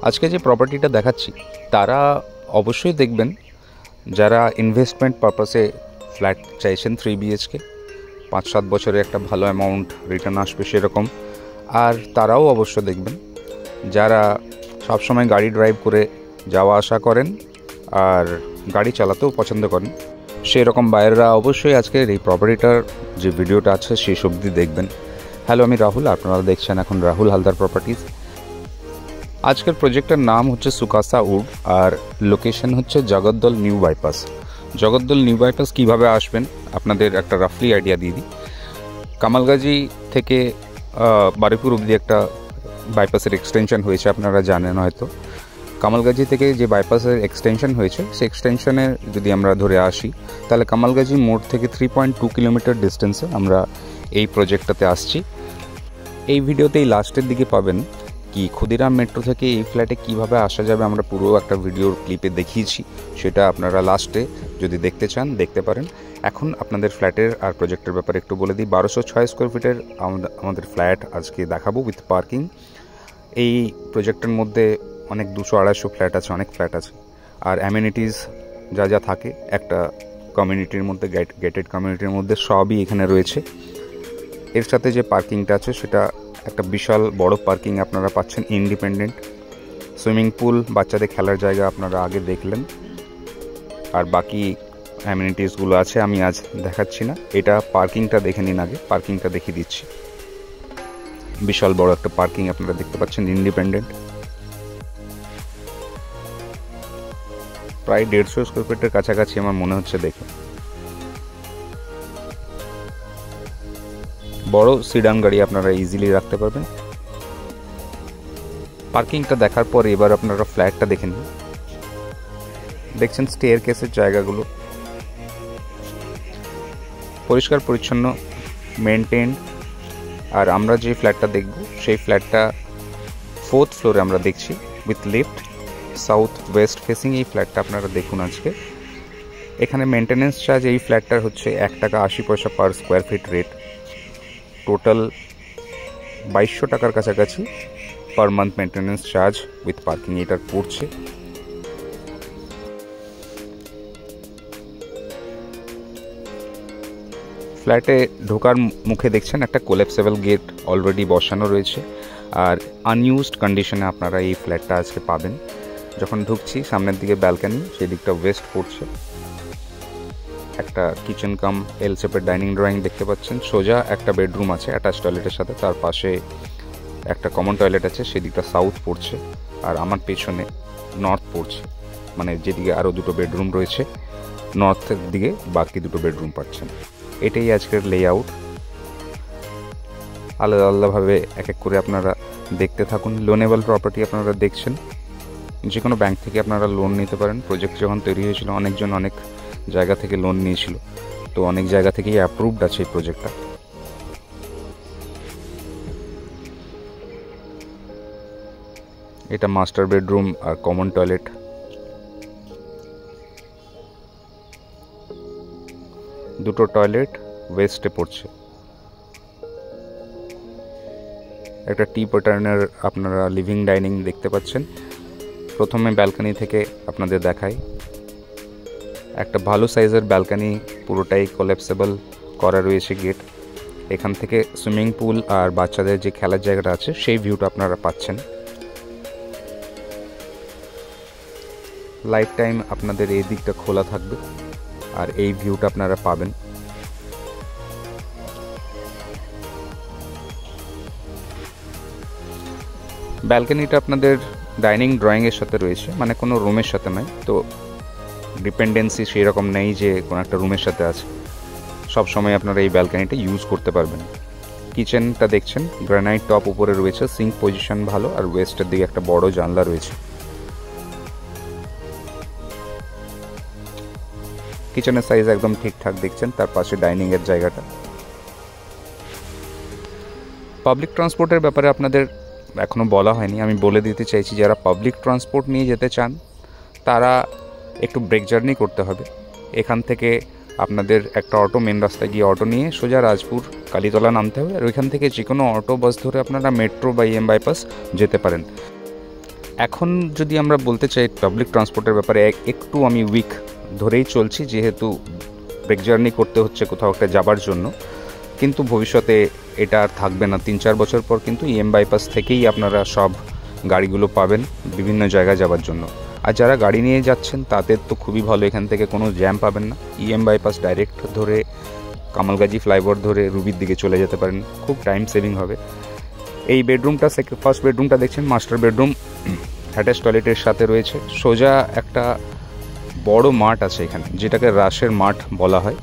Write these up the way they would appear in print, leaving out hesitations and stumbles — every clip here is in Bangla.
আজকে যে প্রপার্টিটা দেখাচ্ছি তারা অবশ্যই দেখবেন যারা ইনভেস্টমেন্ট পারপাসে ফ্ল্যাট চাইছেন 3 BHK 5-7 বছরে একটা ভালো অ্যামাউন্ট রিটার্ন আসবে সেরকম। আর তারাও অবশ্য দেখবেন যারা সবসময় গাড়ি ড্রাইভ করে যাওয়া আসা করেন আর গাড়ি চালাতেও পছন্দ করেন সেরকম বাইরেরা অবশ্যই আজকের এই প্রপার্টিটার যে ভিডিওটা আছে সেই অবধি দেখবেন। হ্যালো, আমি রাহুল, আপনারা দেখছেন এখন রাহুল হালদার প্রপার্টিজ। আজকের প্রজেক্টের নাম হচ্ছে সুকাসা উড আর লোকেশন হচ্ছে জগদ্দল নিউ বাইপাস। জগদ্দল নিউ বাইপাস কীভাবে আসবেন আপনাদের একটা রাফলি আইডিয়া দিয়ে দিই। কামালগাজি থেকে বারুইপুর অবধি একটা বাইপাসের এক্সটেনশন হয়েছে, আপনারা জানেন হয়তো। কামালগাজি থেকে যে বাইপাসের এক্সটেনশন হয়েছে সেই এক্সটেনশনে যদি আমরা ধরে আসি তাহলে কামালগাজি মোড় থেকে 3.2 কিলোমিটার ডিস্টেন্সে আমরা এই প্রজেক্টটাতে আসছি। এই ভিডিওতেই লাস্টের দিকে পাবেন কি ক্ষুদিরাম মেট্রো থেকে এই ফ্ল্যাটে কিভাবে আসা যাবে, আমরা পুরো একটা ভিডিওর ক্লিপে দেখিয়েছি, সেটা আপনারা লাস্টে যদি দেখতে চান দেখতে পারেন। এখন আপনাদের ফ্ল্যাটের আর প্রজেক্টের ব্যাপারে একটু বলে দিই। 1206 স্কোয়ার ফিটের আমাদের ফ্ল্যাট আজকে দেখাবো উইথ পার্কিং। এই প্রজেক্টের মধ্যে অনেক 200-250 ফ্ল্যাট আছে, অনেক ফ্ল্যাট আছে। আর অ্যামিনিটিস যা যা থাকে একটা কমিউনিটির মধ্যে, গেটেড কমিউনিটির মধ্যে সবই এখানে রয়েছে। এর সাথে যে পার্কিংটা আছে সেটা একটা বিশাল বড় পার্কিং আপনারা পাচ্ছেন, ইন্ডিপেন্ডেন্ট। সুইমিং পুল, বাচ্চাদের খেলার জায়গা আপনারা আগে দেখলেন। আর বাকি অ্যামিনিটিসগুলো আছে আমি আজ দেখাচ্ছি না, এটা পার্কিংটা দেখে নিন আগে, পার্কিংটা দেখিয়ে দিচ্ছি। বিশাল বড় একটা পার্কিং আপনারা দেখতে পাচ্ছেন, ইন্ডিপেন্ডেন্ট। প্রায় 150 স্কোয়ার ফিটের কাছাকাছি আমার মনে হচ্ছে দেখে। বড় সিডান গাড়ি আপনারা ইজিলি রাখতে পারবেন। পার্কিংটা দেখার পর এবার আপনারা ফ্ল্যাটটা দেখে নিন। দেখছেন স্টেয়ার কেসের জায়গাগুলো পরিষ্কার পরিচ্ছন্ন, মেনটেন। আর আমরা যে ফ্ল্যাটটা দেখব সেই ফ্ল্যাটটা 4th ফ্লোরে আমরা দেখছি with lift, south West facing. এই ফ্ল্যাটটা আপনারা দেখুন আজকে। এখানে মেনটেন্যান্স চার্জ এই ফ্ল্যাটটার হচ্ছে 1 টাকা 80 পয়সা per square feet rate. Total 2200 টাকার কাছাকাছি per month maintenance charge with parking এটার পড়ছে। ফ্ল্যাটে ঢোকার মুখে দেখছেন একটা কোল্যাপসেবল গেট অলরেডি বসানো রয়েছে। আর আনইউজড কন্ডিশনে আপনারা এই ফ্ল্যাটটা আজকে পাবেন। যখন ঢুকছি সামনের দিকে ব্যালকানি, সেই দিকটা ওয়েস্ট পড়ছে। একটা কিচেন কাম এল শেপের ডাইনিং ড্রয়িং দেখতে পাচ্ছেন। সোজা একটা বেডরুম আছে অ্যাটাচ টয়লেটের সাথে, তার পাশে একটা কমন টয়লেট আছে, সেদিকটা সাউথ পড়ছে। আর আমার পেছনে নর্থ পড়ছে, মানে যেদিকে আরও 2টো বেডরুম রয়েছে নর্থের দিকে বাকি 2টো বেডরুম পাচ্ছেন। এটাই আজকের লেআউট। আলাদা আলাদাভাবে এক এক করে আপনারা দেখতে থাকুন। লোনেবল প্রপার্টি আপনারা দেখছেন, যে কোনো ব্যাংক থেকে আপনারা লোন নিতে পারেন। প্রজেক্ট যখন তৈরি হয়েছিল অনেকজন অনেক জায়গা থেকে লোন নিয়েছিল, তো অনেক জায়গা থেকেই অ্যাপ্রুভড আছে এই প্রজেক্টটা। এটা মাস্টার বেডরুম আর কমন টয়লেট। দুটো টয়লেট ওয়েস্টে পড়ছে। একটা টি প্যাটার্নের আপনারা লিভিং ডাইনিং দেখতে পাচ্ছেন। প্রথমে ব্যালকানি থেকে আপনাদের দেখাই, একটা ভালো সাইজের ব্যালকানি, পুরোটাই কোল্যাপসেবল করা রয়েছে গেট। এখান থেকে সুইমিং পুল আর বাচ্চাদের যে খেলার জায়গাটা আছে সেই ভিউটা আপনারা পাচ্ছেন। লাইফ টাইম আপনাদের এই দিকটা খোলা থাকবে আর এই ভিউটা আপনারা পাবেন। ব্যালকানিটা আপনাদের ডাইনিং ড্রয়িংয়ের সাথে রয়েছে, মানে কোনো রুমের সাথে নয়, তো ডিপেন্ডেন্সি সেই রকম নেই যে কোনো একটা রুমের সাথে আছে। সব সময় আপনারা এই ব্যালকানিটা ইউজ করতে পারবেন। কিচেনটা দেখছেন গ্রানাইট টপ উপরে রয়েছে, সিঙ্ক পজিশন ভালো, আর ওয়েস্টের দিকে একটা বড় জানলা রয়েছে। কিচেনের সাইজ একদম ঠিকঠাক দেখছেন, তার পাশে ডাইনিংয়ের জায়গাটা। পাবলিক ট্রান্সপোর্টের ব্যাপারে আপনাদের এখনও বলা হয়নি, আমি বলে দিতে চাইছি। যারা পাবলিক ট্রান্সপোর্ট নিয়ে যেতে চান তারা একটু ব্রেক জার্নি করতে হবে। এখান থেকে আপনাদের একটা অটো মেন রাস্তায় গিয়ে অটো নিয়ে সোজা রাজপুর কালীতলা নামতে হবে, আর ওইখান থেকে যে কোনো অটো বাস ধরে আপনারা মেট্রো বা EM বাইপাস যেতে পারেন। এখন যদি আমরা বলতে চাই পাবলিক ট্রান্সপোর্টের ব্যাপারে একটু আমি উইক ধরেই চলছি, যেহেতু ব্রেক জার্নি করতে হচ্ছে কোথাও একটা যাবার জন্য, কিন্তু ভবিষ্যতে এটা আর থাকবে না। 3-4 বছর পর কিন্তু EM বাইপাস থেকেই আপনারা সব গাড়িগুলো পাবেন বিভিন্ন জায়গায় যাওয়ার জন্য। আর যারা গাড়ি নিয়ে যাচ্ছেন তাদের তো খুবই ভালো, এখান থেকে কোনো জ্যাম পাবেন না। EM বাইপাস ডাইরেক্ট ধরে কামালগাজি ফ্লাইওভার ধরে রুবির দিকে চলে যেতে পারেন, খুব টাইম সেভিং হবে। এই বেডরুমটা ফার্স্ট বেডরুমটা দেখছেন, মাস্টার বেডরুম, অ্যাটাচ টয়লেটের সাথে রয়েছে। সোজা একটা বড় মাঠ আছে এখানে, যেটাকে রাসের মাঠ বলা হয়।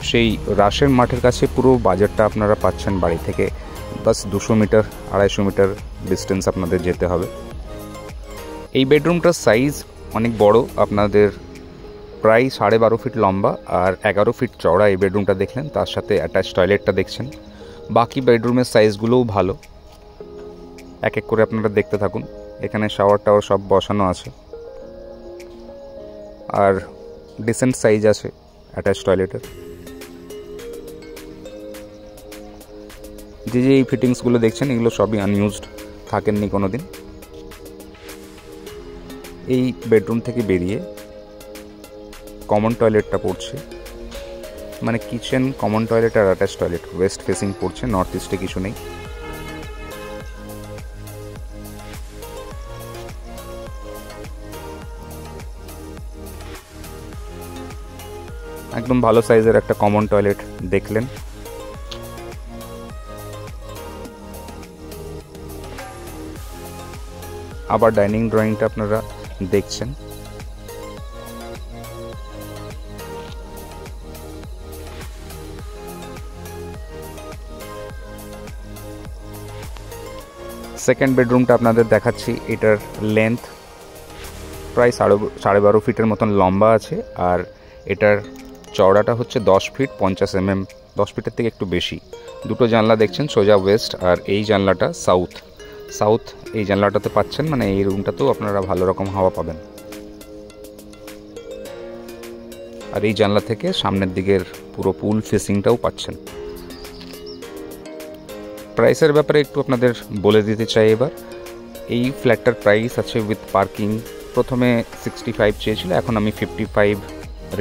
সেই রাসের মাঠের কাছে পুরো বাজারটা আপনারা পাচ্ছেন বাড়ি থেকে। বাস 200 মিটার 250 মিটার ডিস্টেন্স আপনাদের যেতে হবে। এই বেডরুমটার সাইজ অনেক বড়, আপনাদের প্রায় 12.5 ফিট লম্বা আর 11 ফিট চওড়া এই বেডরুমটা দেখলেন, তার সাথে অ্যাটাচ টয়লেটটা দেখছেন। বাকি বেডরুমের সাইজগুলোও ভালো, এক এক করে আপনারা দেখতে থাকুন। এখানে শাওয়ার টাওয়ার সব বসানো আছে আর ডিসেন্ট সাইজ আছে অ্যাটাচ টয়লেটের। যে এই ফিটিংসগুলো দেখছেন এগুলো সবই আনইউজড, থাকেননি কোনো দিন। এই বেডরুম থেকে বেরিয়ে কমন টয়লেটটা পড়ছে, মানে কিচেন, কমন টয়লেট আর অ্যাটাচ টয়লেট ওয়েস্ট ফেসিং পড়ছে, নর্থ ইস্টে কিছু নেই। একদম ভালো সাইজের একটা কমন টয়লেট দেখলেন। আবার ডাইনিং ড্রয়িংটা আপনারা দেখছেন। সেকেন্ড বেডরুমটা আপনাদের দেখাচ্ছি। এটার লেন্থ প্রায় 12.5 ফিটের মতন লম্বা আছে, আর এটার চওড়াটা হচ্ছে 10 ফিট 50 mm, 10 ফিটের থেকে একটু বেশি। দুটো জানলা দেখছেন, সোজা ওয়েস্ট, আর এই জানলাটা সাউথ। এই জানলাটাতে পাচ্ছেন, মানে এই রুমটাতেও আপনারা ভালো রকম হাওয়া পাবেন। আর এই জানলা থেকে সামনের দিকের পুরো পুল ফেসিংটাও পাচ্ছেন। প্রাইসের ব্যাপারে একটু আপনাদের বলে দিতে চাই এবার। এই ফ্ল্যাটটার প্রাইস আছে উইথ পার্কিং, প্রথমে 65 চেয়েছিল, এখন আমি 55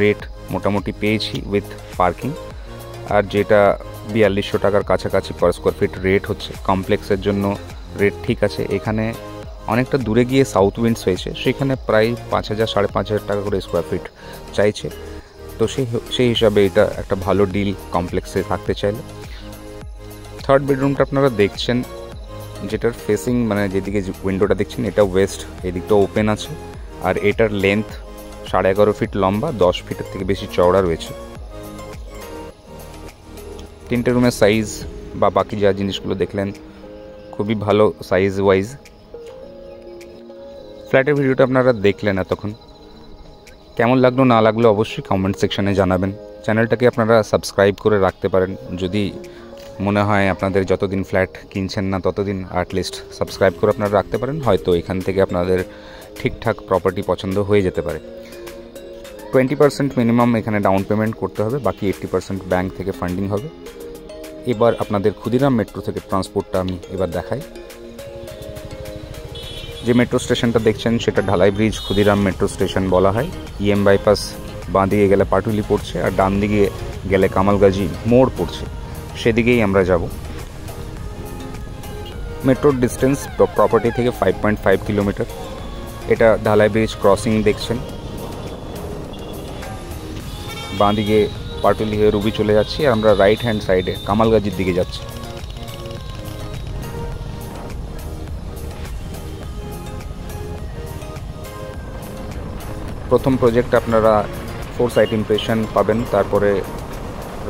রেট মোটামুটি পেয়েছি উইথ পার্কিং। আর যেটা 4200 টাকার কাছাকাছি পার স্কোয়ার ফিট রেট হচ্ছে। কমপ্লেক্সের জন্য রেট ঠিক আছে। এখানে অনেকটা দূরে গিয়ে সাউথ উইন্ডস হয়েছে, সেখানে প্রায় 5000 5500 টাকা করে স্কোয়ার ফিট চাইছে। তো সেই হিসাবে এটা একটা ভালো ডিল কমপ্লেক্সে থাকতে চাইলে। থার্ড বেডরুমটা আপনারা দেখছেন, যেটার ফেসিং, মানে যেদিকে উইন্ডোটা দেখছেন এটা ওয়েস্ট, এদিকটা ওপেন আছে। আর এটার লেন্থ 11.5 ফিট লম্বা, 10 ফিটের থেকে বেশি চওড়া রয়েছে। তিনটে রুমের সাইজ বা বাকি যা জিনিসগুলো দেখলেন খুবই ভালো সাইজ ওয়াইজ। ফ্ল্যাটের ভিডিওটা আপনারা দেখলেন এতক্ষণ, কেমন লাগলো না লাগলো অবশ্যই কমেন্ট সেকশনে জানাবেন। চ্যানেলটাকে আপনারা সাবস্ক্রাইব করে রাখতে পারেন, যদি মনে হয় আপনাদের যতদিন ফ্ল্যাট কিনছেন না ততদিন অ্যাটলিস্ট সাবস্ক্রাইব করে আপনারা রাখতে পারেন। হয়তো এখান থেকে আপনাদের ঠিকঠাক প্রপার্টি পছন্দ হয়ে যেতে পারে। 20% মিনিমাম এখানে ডাউন পেমেন্ট করতে হবে, বাকি 80% ব্যাংক থেকে ফান্ডিং হবে। এবার আপনাদের ক্ষুদিরাম মেট্রো থেকে ট্রান্সপোর্টটা আমি এবার দেখাই। যে মেট্রো স্টেশনটা দেখছেন সেটা ঢালাই ব্রিজ ক্ষুদিরাম মেট্রো স্টেশন বলা হয়। EM বাইপাস বাঁ দিকে গেলে পাটুলি পড়ছে, আর ডান দিকে গেলে কামালগাজি মোড় পড়ছে, সেদিকেই আমরা যাব। মেট্রোর ডিস্টেন্স প্রপার্টি থেকে 5.5 কিলোমিটার। এটা ঢালাই ব্রিজ ক্রসিং দেখছেন, বাঁ দিকে পাটুলি হয়ে রুবি চলে যাচ্ছি, আর আমরা রাইট হ্যান্ড সাইডে কামালগাজির দিকে যাচ্ছি। প্রথম প্রজেক্ট আপনারা 4 সাইট ইমপ্রেশন পাবেন, তারপরে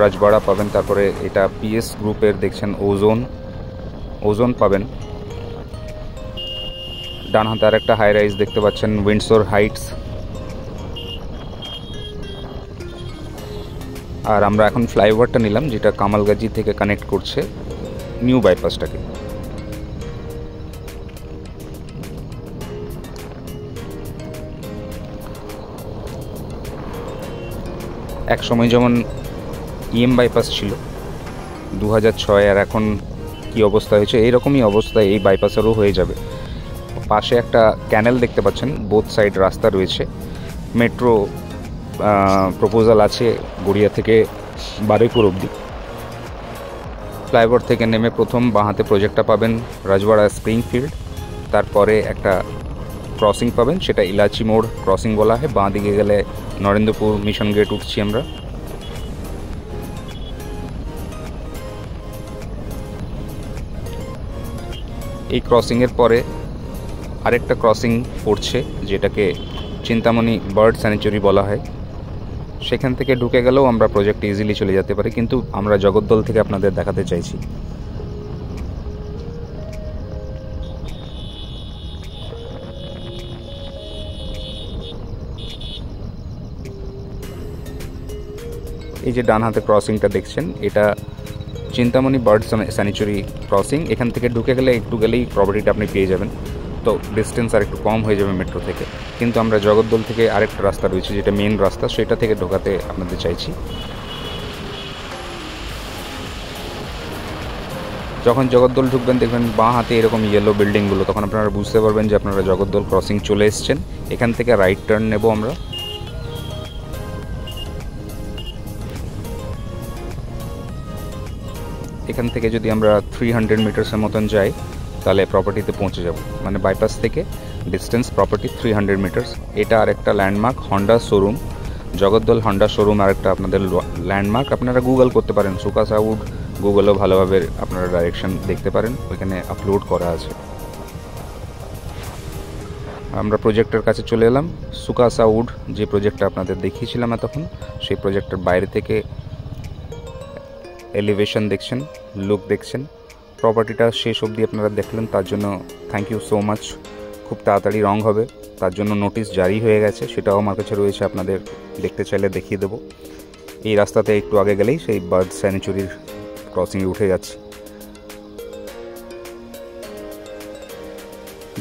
রাজবাড়া পাবেন, তারপরে এটা PS গ্রুপের দেখছেন ওজোন পাবেন। ডান হাতে আর একটা হাই রাইজ দেখতে পাচ্ছেন, উইন্ডসোর হাইটস। আর আমরা এখন ফ্লাইওভারটা নিলাম, যেটা কামালগাজি থেকে কানেক্ট করছে নিউ বাইপাসটাকে। এক সময় যেমন EM বাইপাস ছিল 2006, আর এখন কি অবস্থা হয়েছে, এইরকমই অবস্থা এই বাইপাসেরও হয়ে যাবে। পাশে একটা ক্যানেল দেখতে পাচ্ছেন, বোথ সাইড রাস্তা রয়েছে। মেট্রো প্রপোজাল আছে গড়িয়া থেকে বারুইপুর অবধি। ফ্লাইওভার থেকে নেমে প্রথম বাঁহাতে প্রজেক্টটা পাবেন রাজবাড়া স্প্রিংফিল্ড, তারপরে একটা ক্রসিং পাবেন, সেটা ইলাচি মোড় ক্রসিং বলা হয়। বাঁ দিকে গেলে নরেন্দ্রপুর মিশন গেট উঠছি আমরা। এই ক্রসিংয়ের পরে আরেকটা ক্রসিং পড়ছে, যেটাকে চিন্তামণি বার্ড স্যানিচুরি বলা হয়। সেখান থেকে ঢুকে গেলেও আমরা প্রজেক্টে ইজিলি চলে যেতে পারি, কিন্তু আমরা জগদ্দল থেকে আপনাদের দেখাতে চাইছি। এই যে ডান হাতে ক্রসিংটা দেখছেন, এটা চিন্তামণি বার্ড স্যানিচুরি ক্রসিং। এখান থেকে ঢুকে গেলে একটু গেলেই প্রপার্টিটা আপনি পেয়ে যাবেন। তো ডিস্টেন্স আর একটু কম হয়ে যাবে মেট্রো থেকে, কিন্তু আমরা জগদ্দল থেকে আরেকটা রাস্তা রয়েছে যেটা মেন রাস্তা, সেটা থেকে ঢোকাতে আপনাদের চাইছি। যখন জগদ্দল ঢুকবেন দেখবেন বাঁ হাতে এরকম ইয়েলো বিল্ডিংগুলো, তখন আপনারা বুঝতে পারবেন যে আপনারা জগদ্দল ক্রসিং চলে এসছেন। এখান থেকে রাইট টার্ন নেব আমরা। এখান থেকে যদি আমরা 300 মিটার্সের মতন যাই তাহলে প্রপার্টিতে পৌঁছে যাব, মানে বাইপাস থেকে ডিস্টেন্স প্রপার্টি 300 মিটার্স। এটা আরেকটা ল্যান্ডমার্ক, হন্ডা শোরুম, জগদ্দল হন্ডা শোরুম আরেকটা আপনাদের ল্যান্ডমার্ক। আপনারা গুগল করতে পারেন, সুকাসা উড, গুগলেও ভালোভাবে আপনারা ডাইরেকশন দেখতে পারেন, ওইখানে আপলোড করা আছে। আমরা প্রজেক্টের কাছে চলে এলাম। সুকাসা উড যে প্রজেক্টটা আপনাদের দেখিয়েছিলাম এতক্ষণ, সেই প্রজেক্টের বাইরে থেকে এলিভেশন দেখছেন, লুক দেখছেন। প্রপার্টিটা শেষ অবধি আপনারা দেখলেন, তার জন্য থ্যাংক ইউ সো মাচ। খুব তাড়াতাড়ি রং হবে, তার জন্য নোটিশ জারি হয়ে গেছে, সেটাও আমার কাছে রয়েছে, আপনাদের দেখতে চাইলে দেখিয়ে দেবো। এই রাস্তাতে একটু আগে গেলেই সেই বার্ড স্যানিচুরির ক্রসিংয়ে উঠে যাচ্ছে।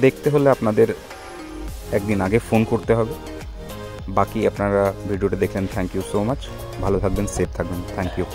দেখতে হলে আপনাদের একদিন আগে ফোন করতে হবে। বাকি আপনারা ভিডিওটা দেখলেন, থ্যাংক ইউ সো মাচ। ভালো থাকবেন, সেফ থাকবেন, থ্যাংক ইউ।